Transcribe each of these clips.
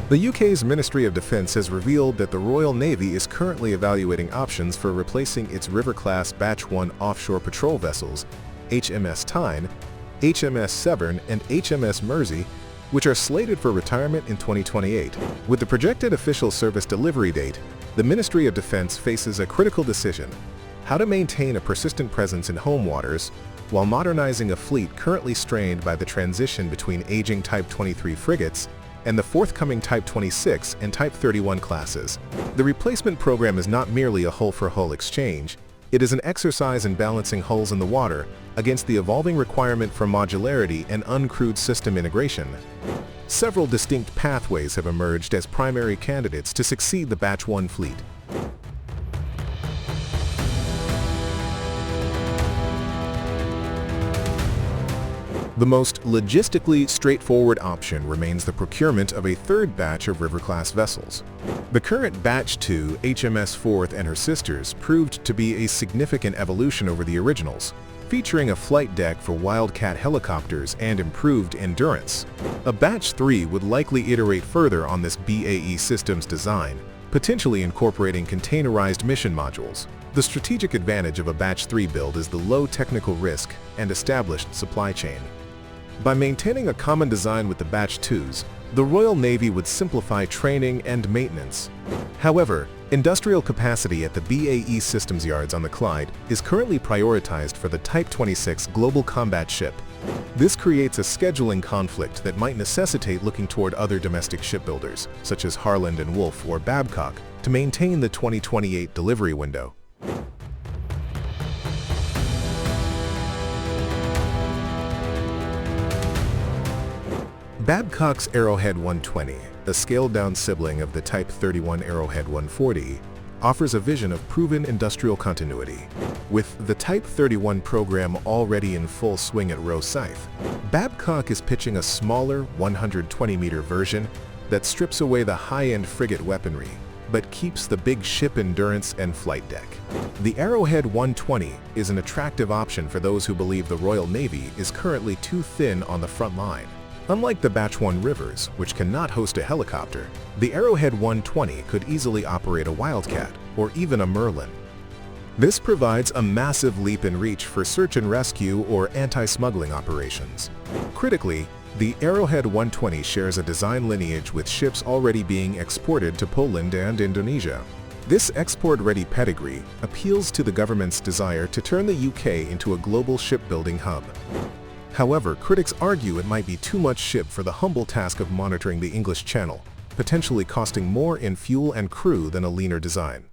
The UK's Ministry of Defence has revealed that the Royal Navy is currently evaluating options for replacing its River-class Batch 1 offshore patrol vessels, HMS Tyne, HMS Severn, and HMS Mersey, which are slated for retirement in 2028. With the projected official service delivery date, the Ministry of Defence faces a critical decision: how to maintain a persistent presence in home waters while modernizing a fleet currently strained by the transition between aging Type 23 frigates and the forthcoming Type 26 and Type 31 classes. The replacement program is not merely a hull-for-hull exchange, it is an exercise in balancing hulls in the water against the evolving requirement for modularity and uncrewed system integration. Several distinct pathways have emerged as primary candidates to succeed the Batch 1 fleet. The most logistically straightforward option remains the procurement of a third batch of River-class vessels. The current Batch 2 HMS Forth and her sisters proved to be a significant evolution over the originals, featuring a flight deck for Wildcat helicopters and improved endurance. A Batch 3 would likely iterate further on this BAE Systems design, potentially incorporating containerized mission modules. The strategic advantage of a Batch 3 build is the low technical risk and established supply chain. By maintaining a common design with the Batch 2s, the Royal Navy would simplify training and maintenance. However, industrial capacity at the BAE Systems yards on the Clyde is currently prioritized for the Type 26 Global Combat Ship. This creates a scheduling conflict that might necessitate looking toward other domestic shipbuilders, such as Harland & Wolff or Babcock, to maintain the 2028 delivery window. Babcock's Arrowhead 120, a scaled-down sibling of the Type 31 Arrowhead 140, offers a vision of proven industrial continuity. With the Type 31 program already in full swing at Rosyth, Babcock is pitching a smaller 120-meter version that strips away the high-end frigate weaponry, but keeps the big ship endurance and flight deck. The Arrowhead 120 is an attractive option for those who believe the Royal Navy is currently too thin on the front line. Unlike the Batch 1 Rivers, which cannot host a helicopter, the Arrowhead 120 could easily operate a Wildcat or even a Merlin. This provides a massive leap in reach for search and rescue or anti-smuggling operations. Critically, the Arrowhead 120 shares a design lineage with ships already being exported to Poland and Indonesia. This export-ready pedigree appeals to the government's desire to turn the UK into a global shipbuilding hub. However, critics argue it might be too much ship for the humble task of monitoring the English Channel, potentially costing more in fuel and crew than a leaner design.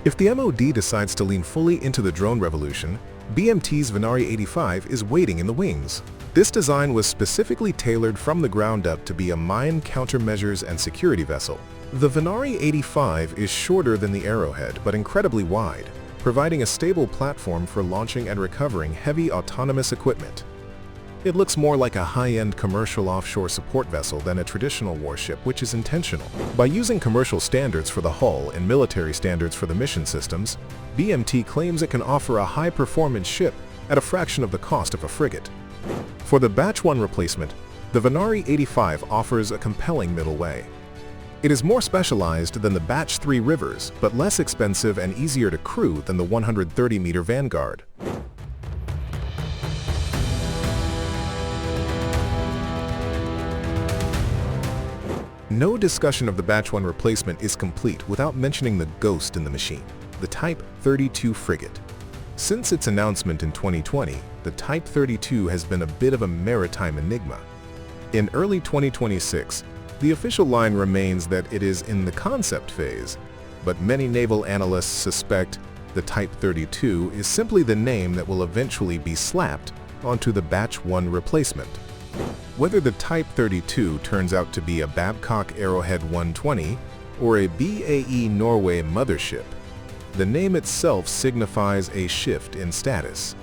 If the MOD decides to lean fully into the drone revolution, BMT's Venari-85 is waiting in the wings. This design was specifically tailored from the ground up to be a mine countermeasures and security vessel. The Venari-85 is shorter than the Arrowhead but incredibly wide, providing a stable platform for launching and recovering heavy autonomous equipment. It looks more like a high-end commercial offshore support vessel than a traditional warship, which is intentional. By using commercial standards for the hull and military standards for the mission systems, BMT claims it can offer a high-performance ship at a fraction of the cost of a frigate. For the Batch 1 replacement, the Venari-85 offers a compelling middle way. It is more specialized than the Batch 3 Rivers, but less expensive and easier to crew than the 130-meter Vanguard. No discussion of the Batch 1 replacement is complete without mentioning the ghost in the machine, the Type 32 frigate. Since its announcement in 2020, the Type 32 has been a bit of a maritime enigma. In early 2026, the official line remains that it is in the concept phase, but many naval analysts suspect the Type 32 is simply the name that will eventually be slapped onto the Batch 1 replacement. Whether the Type 32 turns out to be a Babcock Arrowhead 120 or a BAE Norway mothership, the name itself signifies a shift in status.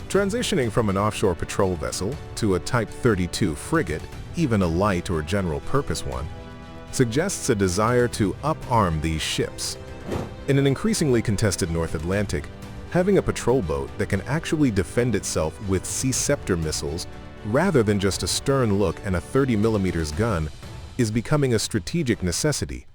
Transitioning from an offshore patrol vessel to a Type 32 frigate, even a light or general-purpose one, suggests a desire to up-arm these ships. In an increasingly contested North Atlantic, Having a patrol boat that can actually defend itself with Sea Scepter missiles rather than just a stern look and a 30mm gun is becoming a strategic necessity.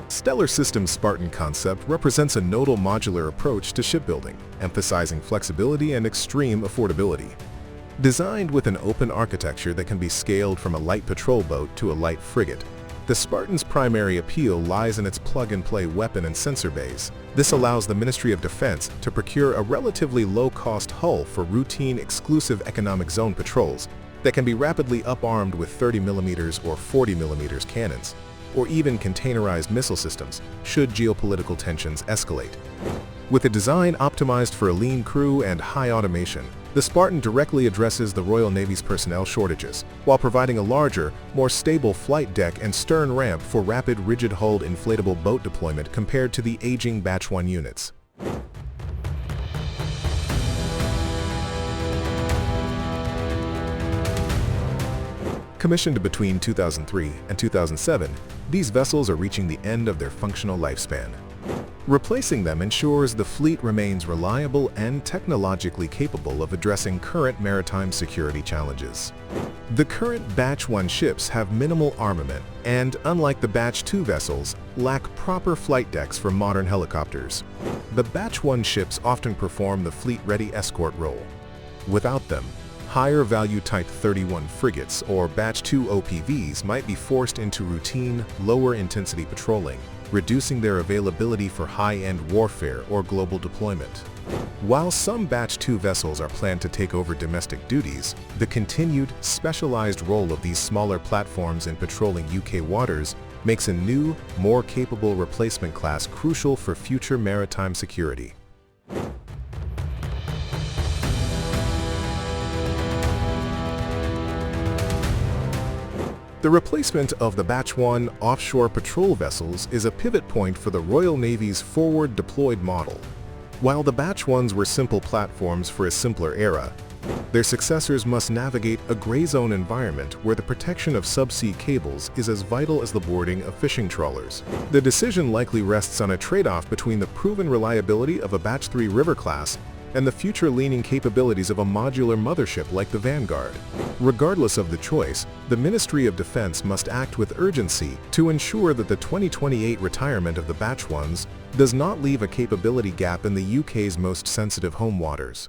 Steller Systems' Spartan concept represents a nodal modular approach to shipbuilding, emphasizing flexibility and extreme affordability. Designed with an open architecture that can be scaled from a light patrol boat to a light frigate, the Spartan's primary appeal lies in its plug-and-play weapon and sensor bays. This allows the Ministry of Defense to procure a relatively low-cost hull for routine exclusive economic zone patrols that can be rapidly up-armed with 30mm or 40mm cannons, or even containerized missile systems, should geopolitical tensions escalate. With a design optimized for a lean crew and high automation, the Spartan directly addresses the Royal Navy's personnel shortages, while providing a larger, more stable flight deck and stern ramp for rapid rigid-hulled inflatable boat deployment compared to the aging Batch 1 units. Commissioned between 2003 and 2007, these vessels are reaching the end of their functional lifespan. Replacing them ensures the fleet remains reliable and technologically capable of addressing current maritime security challenges. The current Batch 1 ships have minimal armament and, unlike the Batch 2 vessels, lack proper flight decks for modern helicopters. The Batch 1 ships often perform the fleet-ready escort role. Without them, higher-value Type 31 frigates or Batch 2 OPVs might be forced into routine, lower-intensity patrolling, reducing their availability for high-end warfare or global deployment. While some Batch 2 vessels are planned to take over domestic duties, the continued, specialized role of these smaller platforms in patrolling UK waters makes a new, more capable replacement class crucial for future maritime security. The replacement of the Batch 1 Offshore Patrol Vessels is a pivot point for the Royal Navy's forward deployed model. While the Batch 1s were simple platforms for a simpler era, their successors must navigate a gray zone environment where the protection of subsea cables is as vital as the boarding of fishing trawlers. The decision likely rests on a trade-off between the proven reliability of a Batch 3 River class and the future-leaning capabilities of a modular mothership like the Vanguard. Regardless of the choice, the Ministry of Defense must act with urgency to ensure that the 2028 retirement of the Batch 1s does not leave a capability gap in the UK's most sensitive home waters.